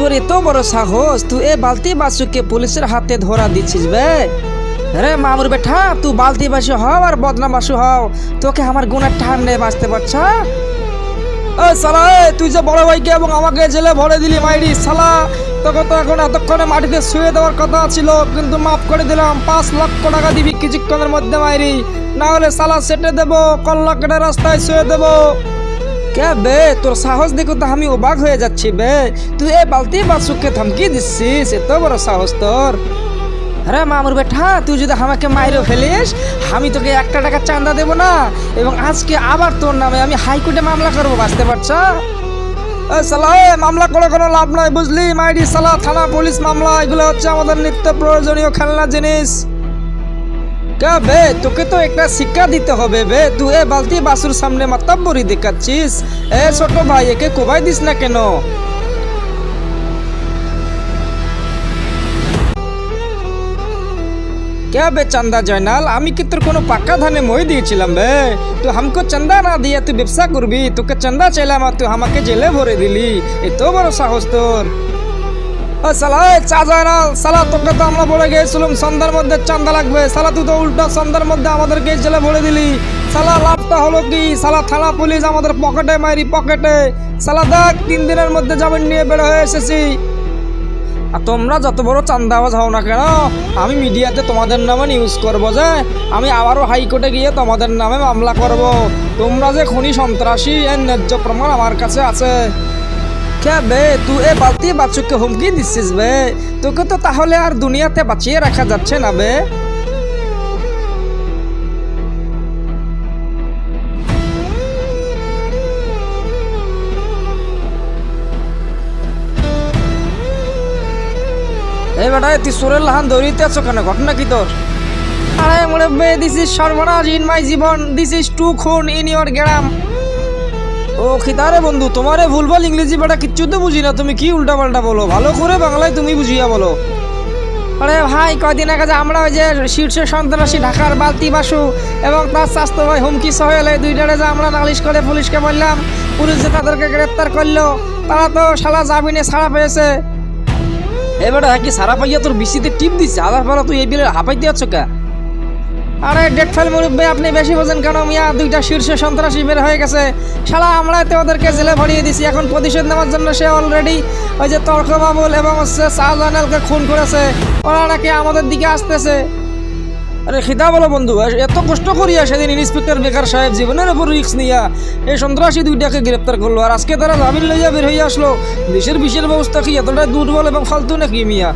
তোর এত বড় সাহস, তুই এ বালতি বাসুকে পুলিশের হাতে ধরা দিচ্ছিস বে? রে মামুর বেটা, তুই বালতি বাসু হও আর বদনাম বাসু হও, তোকে আমার গুণের ঠান নিয়ে বাঁচতে পারছা? সালা, তুই যে বড় ভাইকে এবং আমাকে জেলে ভরে দিলি মাইরি সালা, তোকে তো এখন এতক্ষণে মাটিতে শুয়ে দেওয়ার কথা ছিল, কিন্তু মাফ করে দিলাম। 5 লক্ষ টাকা দিবি কিছুক্ষণের মধ্যে মাইরি, না হলে সালা সেটে দেবো, কল্লা কেটে রাস্তায় শুয়ে দেবো। কে বে, তোর সাহস দেখো তো আমি অবাক হয়ে যাচ্ছি বে। তুই এ বালতি বাসুকে ধমকি দিচ্ছিস? এত বড় সাহস তোর? আরে মামুর বেটা, তুই যদি আমাকে মাইরে ফেলিস, আমি তোকে 1 টাকা চাঁদা দেবো না, এবং আজকে আবার তোর নামে আমি হাইকোর্টে মামলা করবো, বুঝতে পারছ? সালা, মামলা করে কোনো লাভ নাই বুঝলি মাইরি সালা। থানা পুলিশ মামলা এগুলো হচ্ছে আমাদের নিত্য প্রয়োজনীয় খেলনা জিনিস। কে বে, তোকে তো একটা শিক্ষা দিতে হবে বে। তুই এ বালতি বাসুর সামনে মাতাব্বরি দেখাচ্ছিস? এ ছোট ভাই, একে কোবাই দিস না কেন? क्या बे चंदा जयनाल, আমি কি তোর কোনো পাকা ধানে মই দিয়েছিলাম বে? তুই हमको चंदा না দিয়ে তুই ব্যবসা করবি? তোকে চন্দা চাইলাম আর তুই আমাকে জেলে ভরে দিলি, এত বড় সাহস তোর? সালা চা জয়নাল সালা, তোকে তো আমরা বলে গিয়েছিলাম সন্ধ্যার মধ্যে চান্দা লাগবে, সালা তুই তো উল্টা সন্ধ্যার মধ্যে আমাদেরকে জেলে ভরে দিলি। সালা লাভটা হলো কি? সালা থানা পুলিশ আমাদের পকেটে মাইরি, পকেটে। সালা দেখ, 3 দিনের মধ্যে জামিন নিয়ে বের হয়ে এসেছি। আর তোমরা যত বড় চান্দাবাজ হও না কেন, আমি মিডিয়াতে তোমাদের নামে নিউজ করবো যে আমি আবারও হাইকোর্টে গিয়ে তোমাদের নামে মামলা করব। তোমরা যে খুনি সন্ত্রাসী, এর ন্যায্য প্রমাণ আমার কাছে আছে। কে বে, তুই এ বালতি বাচ্চুকে হুমকি দিচ্ছিস বে? তোকে তো তাহলে আর দুনিয়াতে বাঁচিয়ে রাখা যাচ্ছে না বে। এই বেটা, তুই সুরের লাহান দৌড়িতে আছো কেন? ঘটনা কি তোর? আরে মনে বে, দিস ইজ সর্বনাশ ইন মাই জীবন, দিস ইজ টু খুন ইন ইয়োর গ্রাম। ও খিতারে বন্ধু, তোমারে ভুলভাল ইংরেজি বেটা কিচ্ছু তো বুঝি না, তুমি কি উল্টা পাল্টা বলো, ভালো করে বাংলায় তুমি বুঝিয়া বলো। আরে ভাই, কয়দিন আগে যে আমরা ওই যে শীর্ষ সন্ত্রাসী ঢাকার বালতি বাসু এবং তার স্বাস্থ্য ভাই হুমকি সহেল, এই দুইটারে যে আমরা নালিশ করে পুলিশকে বললাম, পুলিশ যে তাদেরকে গ্রেপ্তার করলো, তারা তো শালা জামিনে ছাড়া পেয়েছে। এবারে কি সারা পাইয়া তোর বিসিতে টিপ দিচ্ছে, আধার পারা তুই এই বিলে হাঁপাইতে আছো কে? আরে ডেট ফেল মুরব্বী, আপনি বেশি বোঝেন কেন মিয়া? 2টা শীর্ষ সন্ত্রাসী বের হয়ে গেছে, শালা আমরা তো ওদেরকে জেলে ভরিয়ে দিছি। এখন প্রতিশোধ নেওয়ার জন্য সে অলরেডি ওই যে তর্ক বাবুল এবং হচ্ছে শাহজাহানকে খুন করেছে, ওরা নাকি আমাদের দিকে আসতেছে। আরে খিদা বলো বন্ধু, এত কষ্ট করিয়া সেদিন ইন্সপেক্টর বেকার সাহেব জীবনের উপর রিস্ক নিয়া এই সন্ত্রাসী 2টাকে গ্রেপ্তার করলো, আর আজকে তারা জামিন লইয়া বের হয়ে আসলো। দেশের বিশের ব্যবস্থা কি এতটা দুর্বল এবং ফালতু নাকি মিয়া?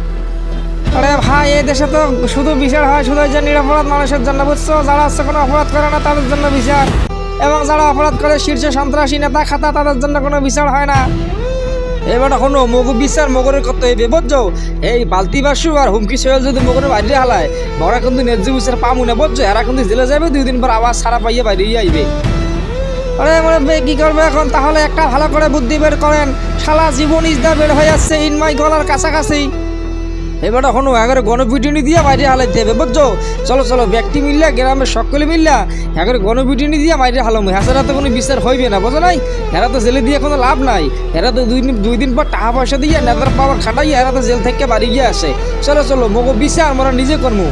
আরে ভাই, এই দেশে তো শুধু বিচার হয় শুধু যে নিরপরাধ মানুষের জন্য, বুঝছো? যারা হচ্ছে কোনো অপরাধ করে না তাদের জন্য বিচার, এবং যারা অপরাধ করে শীর্ষ সন্ত্রাসী নেতা খাতা, তাদের জন্য কোনো বিচার হয় না। এবার এখনো মগু বিচার মগরের কত এই বিপদ যাও, এই বালতি বাসু আর হুমকি সোহেল যদি মগরের বাইরে হালায়, বড়া কিন্তু ন্যায্য বিচার পামু না, বুঝছো? এরা কিন্তু জেলে যাবে, 2 দিন পর আবার সারা পাইয়ে বাইরে আইবে। আরে মনে কি করবে এখন? তাহলে একটা ভালো করে বুদ্ধি বের করেন, শালা জীবন ইজদা বের হয়ে যাচ্ছে ইন মাই গলার কাছাকাছি। এবার এখনো এগারে গণপিটুনি দিয়ে বাইরে হালাইতে হবে, বুঝছো? চলো চলো, ব্যক্তি মিললা, গ্রামের সকলে মিললা এগারে গণপিটুনি দিয়ে বাইরে হালাম, হ্যাঁ তো কোনো বিচার হইবে না, বুঝো নাই? এরা তো জেলে দিয়ে কোনো লাভ নাই, এরা তো 2 দিন পর টাকা পয়সা দিয়ে নেতার পাওয়ার খাটাইয়া এরা তো জেল থেকে বাড়ি গিয়ে আসে। চলো চলো, মগো বিচার আমরা নিজে করবো।